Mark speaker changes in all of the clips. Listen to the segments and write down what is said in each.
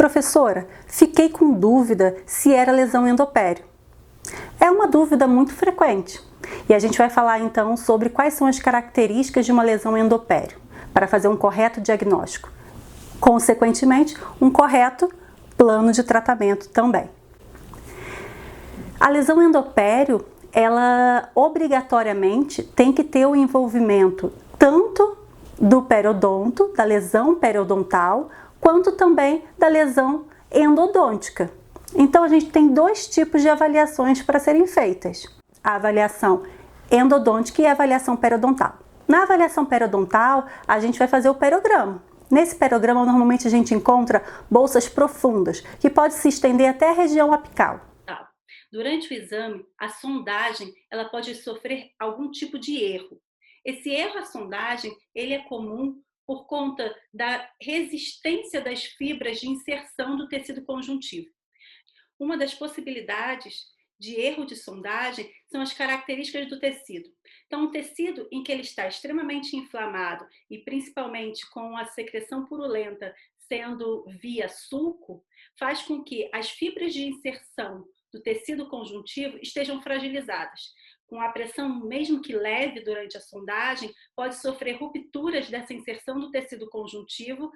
Speaker 1: Professora, fiquei com dúvida se era lesão endopério. É uma dúvida muito frequente e a gente vai falar então sobre quais são as características de uma lesão endopério para fazer um correto diagnóstico. Consequentemente, um correto plano de tratamento também. A lesão endopério, ela obrigatoriamente tem que ter o envolvimento tanto do periodonto, da lesão periodontal, quanto também da lesão endodôntica. Então a gente tem dois tipos de avaliações para serem feitas: a avaliação endodôntica e a avaliação periodontal. Na avaliação periodontal, a gente vai fazer o periograma. Nesse periograma, normalmente a gente encontra bolsas profundas, que pode se estender até a região apical.
Speaker 2: Durante o exame, a sondagem ela pode sofrer algum tipo de erro. Esse erro à sondagem ele é comum por conta da resistência das fibras de inserção do tecido conjuntivo. Uma das possibilidades de erro de sondagem são as características do tecido. Então, um tecido em que ele está extremamente inflamado e principalmente com a secreção purulenta sendo via sulco, faz com que as fibras de inserção do tecido conjuntivo estejam fragilizadas. Com a pressão, mesmo que leve durante a sondagem, pode sofrer rupturas dessa inserção do tecido conjuntivo,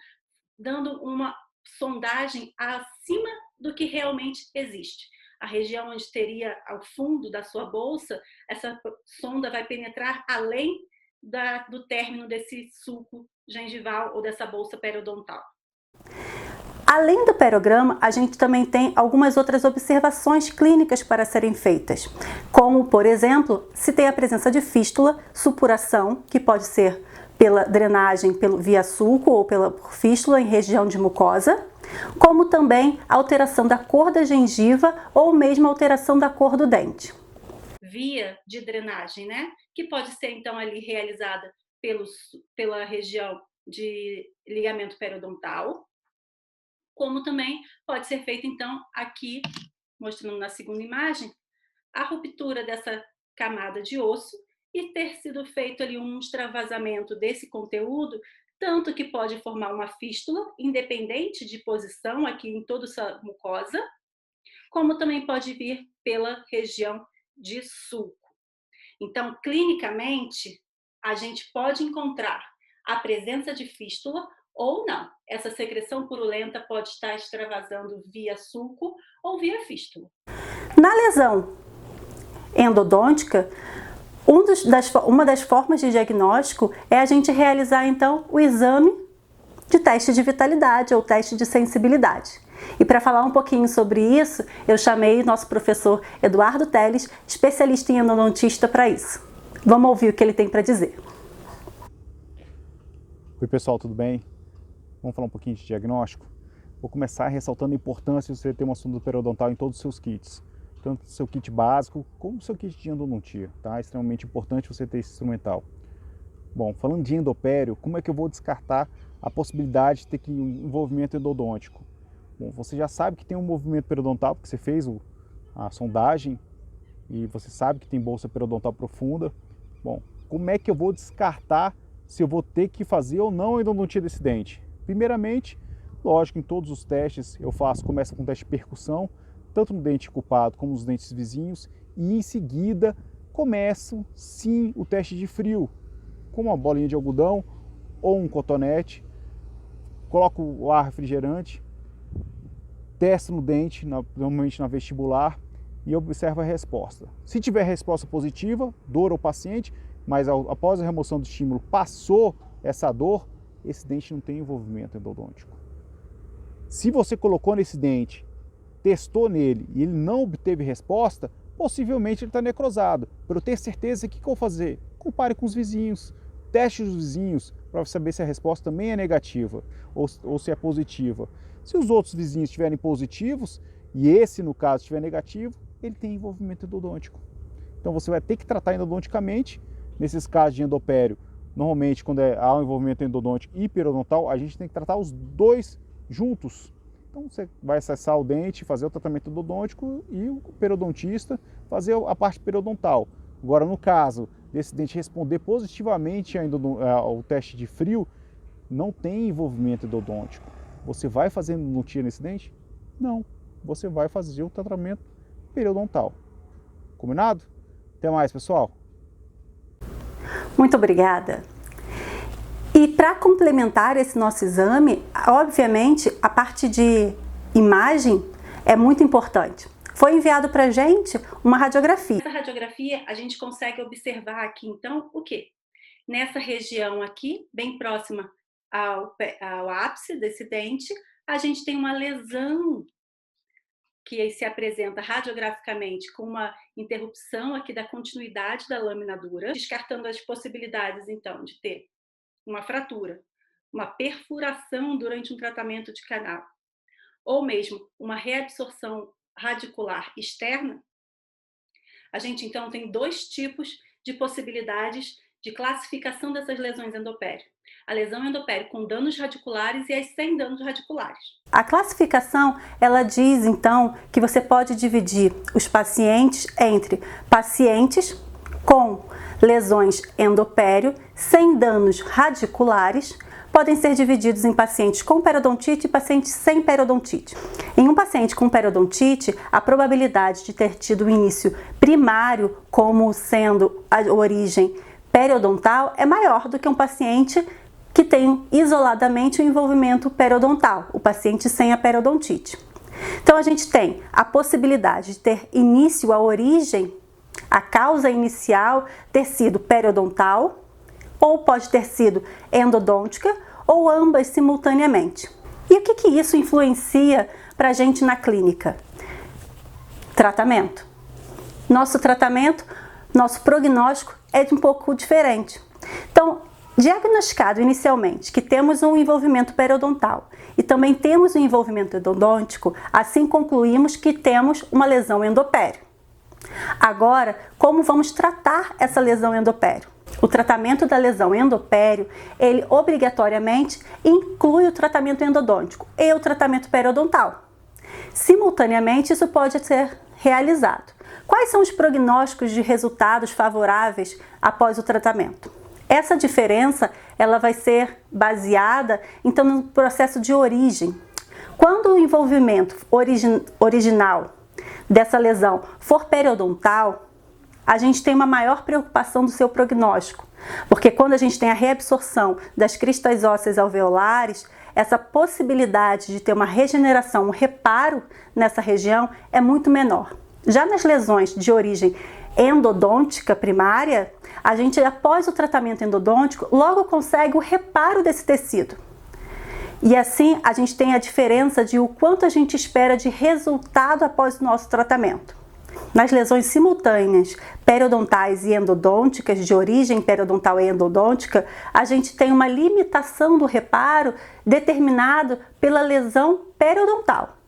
Speaker 2: dando uma sondagem acima do que realmente existe. A região onde teria ao fundo da sua bolsa, essa sonda vai penetrar além do término desse sulco gengival ou dessa bolsa periodontal.
Speaker 1: Além do periograma, a gente também tem algumas outras observações clínicas para serem feitas, como, por exemplo, se tem a presença de fístula, supuração, que pode ser pela drenagem via sulco ou pela fístula em região de mucosa, como também alteração da cor da gengiva ou mesmo alteração da cor do dente.
Speaker 2: Via de drenagem, né? Que pode ser então ali realizada pela região de ligamento periodontal, como também pode ser feita então aqui, mostrando na segunda imagem, a ruptura dessa camada de osso e ter sido feito ali um extravasamento desse conteúdo, tanto que pode formar uma fístula, independente de posição aqui em toda essa mucosa, como também pode vir pela região de sulco. Então, clinicamente, a gente pode encontrar a presença de fístula ou não. Essa secreção purulenta pode estar extravasando via sulco ou via fístula.
Speaker 1: Na lesão endodôntica, uma das formas de diagnóstico é a gente realizar então o exame de teste de vitalidade ou teste de sensibilidade. E para falar um pouquinho sobre isso, eu chamei nosso professor Eduardo Teles, especialista em endodontista, para isso. Vamos ouvir o que ele tem para dizer.
Speaker 3: Oi pessoal, tudo bem? Vamos falar um pouquinho de diagnóstico? Vou começar ressaltando a importância de você ter uma sonda periodontal em todos os seus kits. Tanto o seu kit básico como o seu kit de endodontia, tá? É extremamente importante você ter esse instrumental. Bom, falando de endopério, como é que eu vou descartar a possibilidade de ter um envolvimento endodôntico? Bom, você já sabe que tem um movimento periodontal, porque você fez a sondagem e você sabe que tem bolsa periodontal profunda. Bom, como é que eu vou descartar se eu vou ter que fazer ou não a endodontia desse dente? Primeiramente, lógico, em todos os testes começa com um teste de percussão, tanto no dente culpado como nos dentes vizinhos, e em seguida começo sim o teste de frio, com uma bolinha de algodão ou um cotonete, coloco o ar refrigerante, testo no dente, normalmente na vestibular, e observo a resposta. Se tiver resposta positiva, dor ao paciente, mas após a remoção do estímulo passou essa dor, esse dente não tem envolvimento endodôntico. Se você colocou nesse dente, testou nele e ele não obteve resposta, possivelmente ele está necrosado. Para eu ter certeza, o que eu vou fazer? Compare com os vizinhos, teste os vizinhos para saber se a resposta também é negativa ou se é positiva. Se os outros vizinhos estiverem positivos e esse, no caso, estiver negativo, ele tem envolvimento endodôntico. Então você vai ter que tratar endodonticamente. Nesses casos de endopério, normalmente quando há um envolvimento endodôntico e periodontal, a gente tem que tratar os dois juntos. Então você vai acessar o dente, fazer o tratamento endodôntico e o periodontista fazer a parte periodontal. Agora, no caso desse dente responder positivamente ao teste de frio, não tem envolvimento endodôntico. Você vai fazer endodontia nesse dente? Não, você vai fazer o tratamento periodontal. Combinado? Até mais, pessoal!
Speaker 1: Muito obrigada! E para complementar esse nosso exame, obviamente a parte de imagem é muito importante. Foi enviado para a gente uma radiografia.
Speaker 2: Nessa radiografia a gente consegue observar aqui então o quê? Nessa região aqui, bem próxima ao ápice desse dente, a gente tem uma lesão que se apresenta radiograficamente com uma interrupção aqui da continuidade da lâmina dura, descartando as possibilidades então de ter uma fratura, uma perfuração durante um tratamento de canal, ou mesmo uma reabsorção radicular externa. A gente então tem dois tipos de possibilidades de classificação dessas lesões endopério. A lesão endopério com danos radiculares e as sem danos radiculares.
Speaker 1: A classificação, ela diz então que você pode dividir os pacientes entre pacientes com lesões endopério sem danos radiculares, podem ser divididos em pacientes com periodontite e pacientes sem periodontite. Em um paciente com periodontite, a probabilidade de ter tido o início primário como sendo a origem periodontal é maior do que um paciente que tem isoladamente o envolvimento periodontal, o paciente sem a periodontite. Então a gente tem a possibilidade de ter início, a origem, a causa inicial ter sido periodontal, ou pode ter sido endodôntica, ou ambas simultaneamente. E o que isso influencia para a gente na clínica? Tratamento. Nosso tratamento, nosso prognóstico é de um pouco diferente. Então, diagnosticado inicialmente que temos um envolvimento periodontal e também temos um envolvimento endodôntico, assim concluímos que temos uma lesão endopério. Agora, como vamos tratar essa lesão endopério? O tratamento da lesão endopério, ele obrigatoriamente inclui o tratamento endodôntico e o tratamento periodontal. Simultaneamente, isso pode ser realizado. Quais são os prognósticos de resultados favoráveis após o tratamento? Essa diferença, ela vai ser baseada, então, no processo de origem. Quando o envolvimento original dessa lesão for periodontal, a gente tem uma maior preocupação do seu prognóstico, porque quando a gente tem a reabsorção das cristas ósseas alveolares, essa possibilidade de ter uma regeneração, um reparo nessa região é muito menor. Já nas lesões de origem endodôntica primária, a gente, após o tratamento endodôntico, logo consegue o reparo desse tecido. E assim, a gente tem a diferença de o quanto a gente espera de resultado após o nosso tratamento. Nas lesões simultâneas, periodontais e endodônticas, de origem periodontal e endodôntica, a gente tem uma limitação do reparo determinado pela lesão periodontal.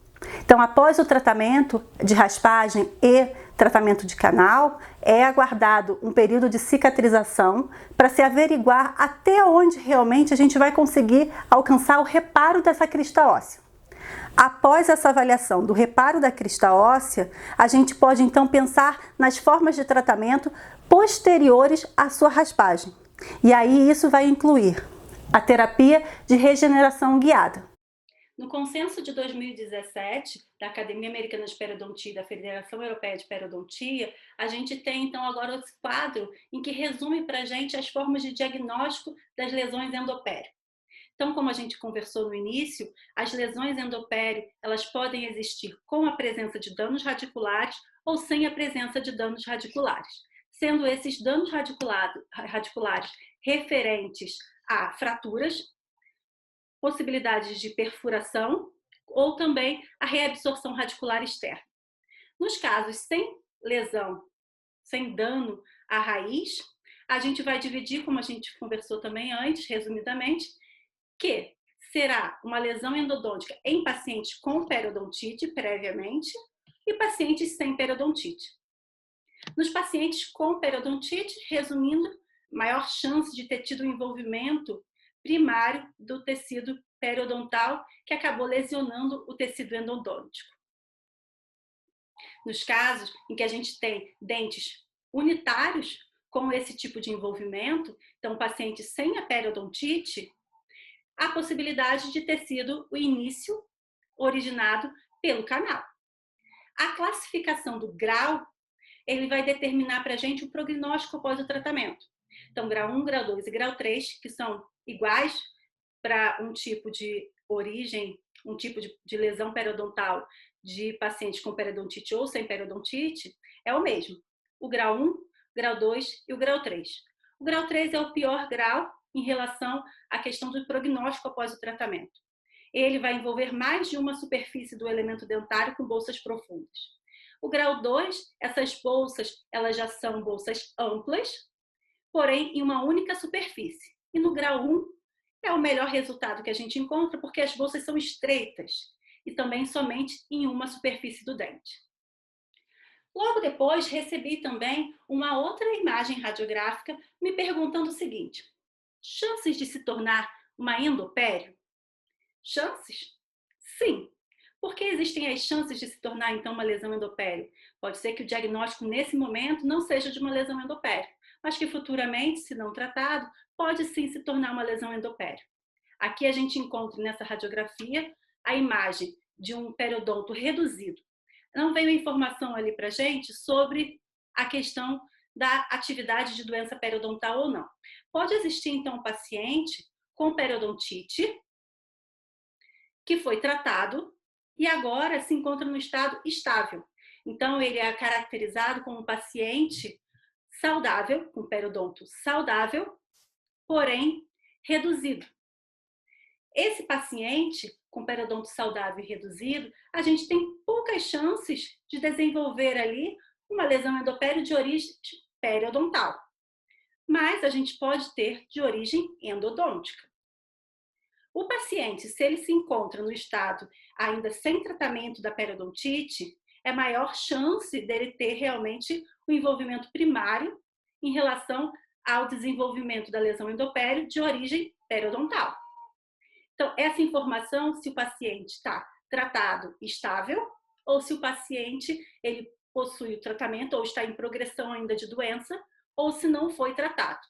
Speaker 1: Então, após o tratamento de raspagem e tratamento de canal, é aguardado um período de cicatrização para se averiguar até onde realmente a gente vai conseguir alcançar o reparo dessa crista óssea. Após essa avaliação do reparo da crista óssea, a gente pode então pensar nas formas de tratamento posteriores à sua raspagem. E aí isso vai incluir a terapia de regeneração guiada.
Speaker 2: No consenso de 2017 da Academia Americana de Periodontia e da Federação Europeia de Periodontia, a gente tem então agora esse quadro em que resume para a gente as formas de diagnóstico das lesões endopério. Então, como a gente conversou no início, as lesões endopério, elas podem existir com a presença de danos radiculares ou sem a presença de danos radiculares, sendo esses danos radiculares referentes a fraturas, possibilidades de perfuração ou também a reabsorção radicular externa. Nos casos sem lesão, sem dano à raiz, a gente vai dividir, como a gente conversou também antes, resumidamente, que será uma lesão endodôntica em pacientes com periodontite previamente e pacientes sem periodontite. Nos pacientes com periodontite, resumindo, maior chance de ter tido um envolvimento primário do tecido periodontal que acabou lesionando o tecido endodôntico. Nos casos em que a gente tem dentes unitários com esse tipo de envolvimento, então paciente sem a periodontite, a possibilidade de ter sido o início originado pelo canal. A classificação do grau, ele vai determinar para a gente o prognóstico após o tratamento. Então, grau 1, grau 2 e grau 3, que são iguais para um tipo de origem, um tipo de lesão periodontal de pacientes com periodontite ou sem periodontite, é o mesmo. O grau 1, grau 2 e o grau 3. O grau 3 é o pior grau em relação à questão do prognóstico após o tratamento. Ele vai envolver mais de uma superfície do elemento dentário com bolsas profundas. O grau 2, essas bolsas, elas já são bolsas amplas, porém em uma única superfície. E no grau 1 é o melhor resultado que a gente encontra porque as bolsas são estreitas e também somente em uma superfície do dente. Logo depois, recebi também uma outra imagem radiográfica me perguntando o seguinte: chances de se tornar uma endopério? Chances? Sim. Por que existem as chances de se tornar, então, uma lesão endopério? Pode ser que o diagnóstico, nesse momento, não seja de uma lesão endopério, mas que futuramente, se não tratado, pode sim se tornar uma lesão endopério. Aqui a gente encontra nessa radiografia a imagem de um periodonto reduzido. Não veio informação ali para a gente sobre a questão da atividade de doença periodontal ou não. Pode existir, então, um paciente com periodontite que foi tratado e agora se encontra no estado estável. Então, ele é caracterizado como um paciente saudável, com periodonto saudável, porém reduzido. Esse paciente com periodonto saudável e reduzido, a gente tem poucas chances de desenvolver ali uma lesão endopério de origem periodontal. Mas a gente pode ter de origem endodôntica. O paciente, se ele se encontra no estado ainda sem tratamento da periodontite, é maior chance dele ter realmente o envolvimento primário em relação ao desenvolvimento da lesão endopério de origem periodontal. Então, essa informação, se o paciente está tratado estável, ou se o paciente ele possui o tratamento ou está em progressão ainda de doença, ou se não foi tratado.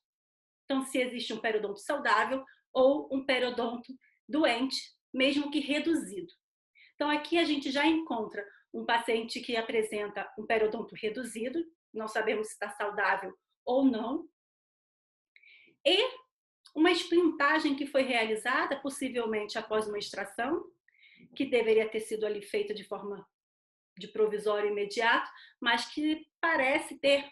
Speaker 2: Então, se existe um periodonto saudável ou um periodonto doente, mesmo que reduzido. Então, aqui a gente já encontra um paciente que apresenta um periodonto reduzido, não sabemos se está saudável ou não, e uma esplintagem que foi realizada, possivelmente após uma extração, que deveria ter sido ali feita de forma de provisório imediato, mas que parece ter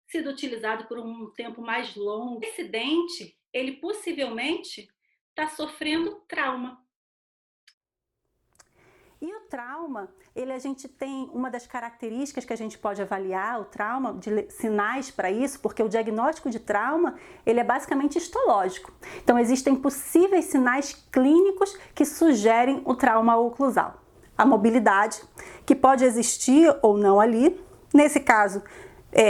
Speaker 2: sido utilizado por um tempo mais longo. Esse dente, ele possivelmente está sofrendo trauma.
Speaker 1: E o trauma, a gente tem uma das características que a gente pode avaliar, o trauma, de sinais para isso, porque o diagnóstico de trauma, ele é basicamente histológico. Então, existem possíveis sinais clínicos que sugerem o trauma oclusal. A mobilidade, que pode existir ou não ali. Nesse caso,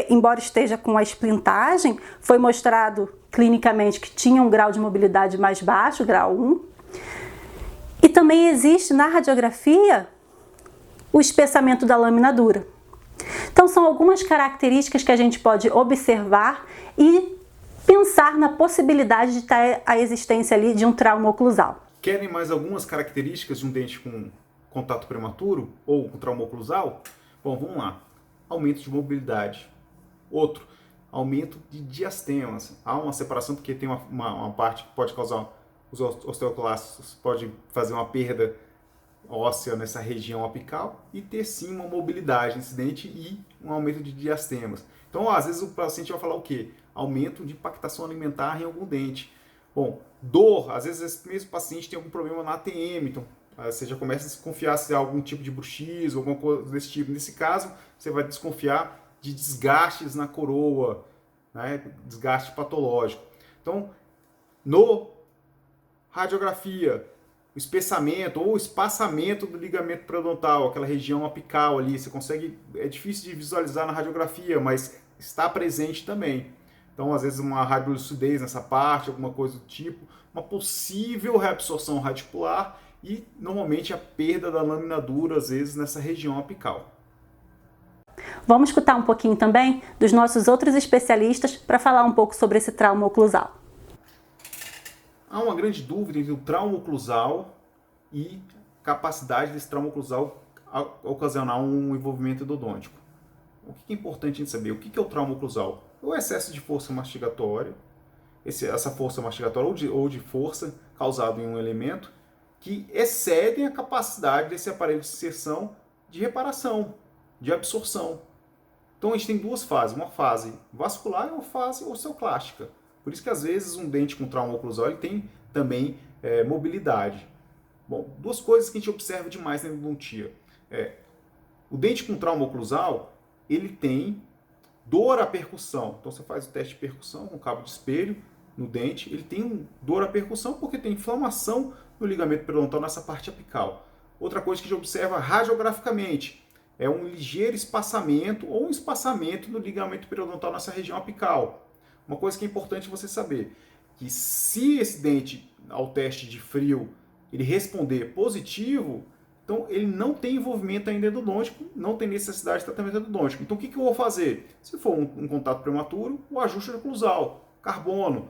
Speaker 1: embora esteja com a esplintagem, foi mostrado clinicamente que tinha um grau de mobilidade mais baixo, grau 1. E também existe na radiografia o espessamento da lâmina dura. Então, são algumas características que a gente pode observar e pensar na possibilidade de ter a existência ali de um trauma oclusal.
Speaker 3: Querem mais algumas características de um dente com contato prematuro ou com trauma oclusal? Bom, vamos lá. Aumento de mobilidade. Outro, aumento de diastemas. Há uma separação porque tem uma parte que pode causar os osteoclastos, pode fazer uma perda óssea nessa região apical e ter sim uma mobilidade nesse dente e um aumento de diastemas. Então, às vezes o paciente vai falar o quê? Aumento de impactação alimentar em algum dente. Bom, dor, às vezes esse mesmo paciente tem algum problema na ATM, então você já começa a desconfiar se há algum tipo de bruxismo, alguma coisa desse tipo. Nesse caso, você vai desconfiar de desgastes na coroa, né? Desgaste patológico. Então, no radiografia, o espessamento ou o espaçamento do ligamento periodontal, aquela região apical ali, você consegue, é difícil de visualizar na radiografia, mas está presente também. Então, às vezes, uma radiolucidez nessa parte, alguma coisa do tipo, uma possível reabsorção radicular e, normalmente, a perda da lâmina dura, às vezes, nessa região apical.
Speaker 1: Vamos escutar um pouquinho também dos nossos outros especialistas para falar um pouco sobre esse trauma oclusal.
Speaker 3: Há uma grande dúvida entre o trauma oclusal e capacidade desse trauma oclusal ocasionar um envolvimento endodôntico. O que é importante a gente saber? O que é o trauma oclusal? É o excesso de força mastigatória, essa força mastigatória ou de força causada em um elemento que excedem a capacidade desse aparelho de inserção de reparação, de absorção. Então a gente tem duas fases, uma fase vascular e uma fase osteoclástica. Por isso que às vezes um dente com trauma oclusal ele tem também mobilidade. Bom, duas coisas que a gente observa demais na endodontia. O dente com trauma oclusal, ele tem dor à percussão. Então você faz o teste de percussão com cabo de espelho no dente, ele tem dor à percussão porque tem inflamação no ligamento periodontal nessa parte apical. Outra coisa que a gente observa radiograficamente é um ligeiro espaçamento ou um espaçamento no ligamento periodontal nessa região apical. Uma coisa que é importante você saber, que se esse dente, ao teste de frio, ele responder positivo, então ele não tem envolvimento ainda endodôntico, não tem necessidade de tratamento endodôntico. Então o que eu vou fazer? Se for um contato prematuro, o ajuste oclusal, carbono.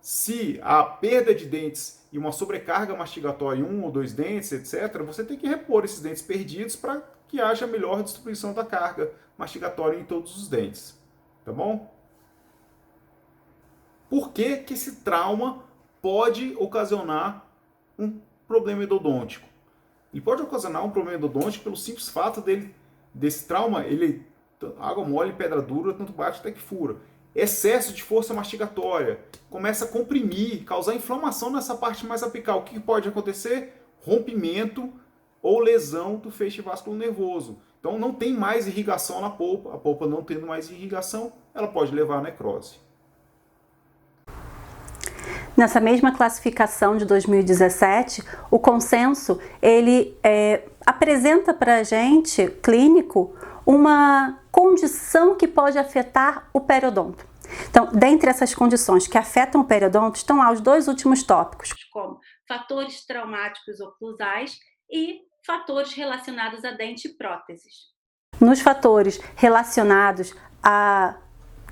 Speaker 3: Se há perda de dentes e uma sobrecarga mastigatória em um ou dois dentes, etc., você tem que repor esses dentes perdidos para que haja melhor distribuição da carga mastigatória em todos os dentes. Tá bom? Por que que esse trauma pode ocasionar um problema endodôntico? Ele pode ocasionar um problema endodôntico pelo simples fato desse trauma, água mole, pedra dura, tanto bate até que fura. Excesso de força mastigatória, começa a comprimir, causar inflamação nessa parte mais apical. O que pode acontecer? Rompimento ou lesão do feixe vascular nervoso. Então não tem mais irrigação na polpa, a polpa não tendo mais irrigação, ela pode levar à necrose.
Speaker 1: Nessa mesma classificação de 2017, o consenso ele apresenta para a gente, clínico, uma condição que pode afetar o periodonto. Então, dentre essas condições que afetam o periodonto, estão lá os dois últimos tópicos,
Speaker 2: como fatores traumáticos oclusais e fatores relacionados a dente e próteses.
Speaker 1: Nos fatores relacionados a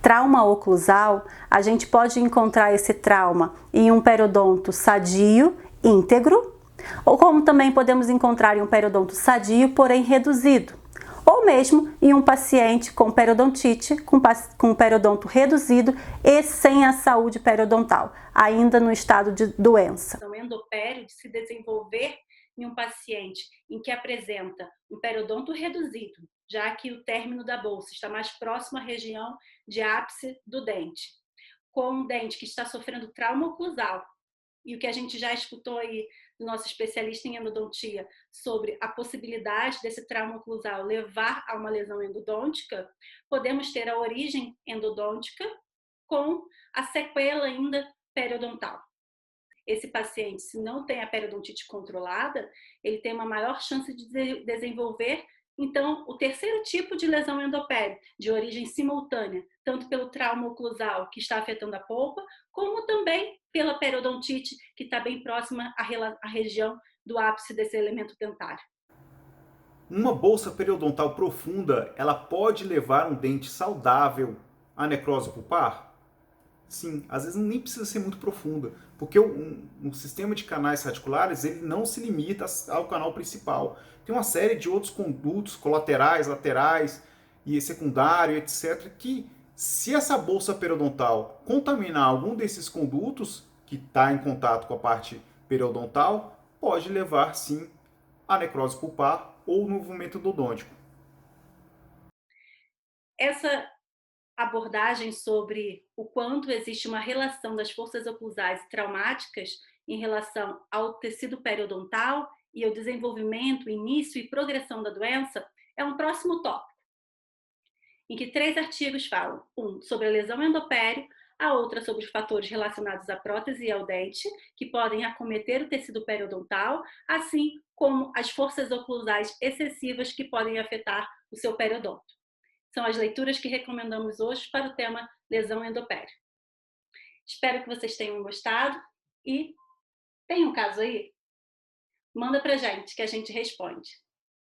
Speaker 1: trauma oclusal, a gente pode encontrar esse trauma em um periodonto sadio, íntegro, ou como também podemos encontrar em um periodonto sadio, porém reduzido, ou mesmo em um paciente com periodontite, com periodonto reduzido e sem a saúde periodontal, ainda no estado de doença.
Speaker 2: O endopério de se desenvolver em um paciente em que apresenta um periodonto reduzido, já que o término da bolsa está mais próximo à região de ápice do dente, com um dente que está sofrendo trauma oclusal, e o que a gente já escutou aí do nosso especialista em endodontia sobre a possibilidade desse trauma oclusal levar a uma lesão endodôntica, podemos ter a origem endodôntica com a sequela ainda periodontal. Esse paciente, se não tem a periodontite controlada, ele tem uma maior chance de desenvolver, então, o terceiro tipo de lesão endopério, de origem simultânea, tanto pelo trauma oclusal, que está afetando a polpa, como também pela periodontite, que está bem próxima à região do ápice desse elemento dentário.
Speaker 3: Uma bolsa periodontal profunda, ela pode levar um dente saudável à necrose pulpar? Sim, às vezes nem precisa ser muito profunda, porque o sistema de canais radiculares ele não se limita ao canal principal. Tem uma série de outros condutos colaterais, laterais e secundário, etc., que se essa bolsa periodontal contaminar algum desses condutos que está em contato com a parte periodontal, pode levar sim à necrose pulpar ou no envolvimento endodôntico.
Speaker 2: Essa abordagem sobre o quanto existe uma relação das forças oclusais traumáticas em relação ao tecido periodontal e ao desenvolvimento, início e progressão da doença é um próximo tópico, em que 3 artigos falam, um sobre a lesão endopério, a outra sobre os fatores relacionados à prótese e ao dente, que podem acometer o tecido periodontal, assim como as forças oclusais excessivas que podem afetar o seu periodonto. São as leituras que recomendamos hoje para o tema lesão endopério. Espero que vocês tenham gostado e tem um caso aí? Manda pra gente que a gente responde.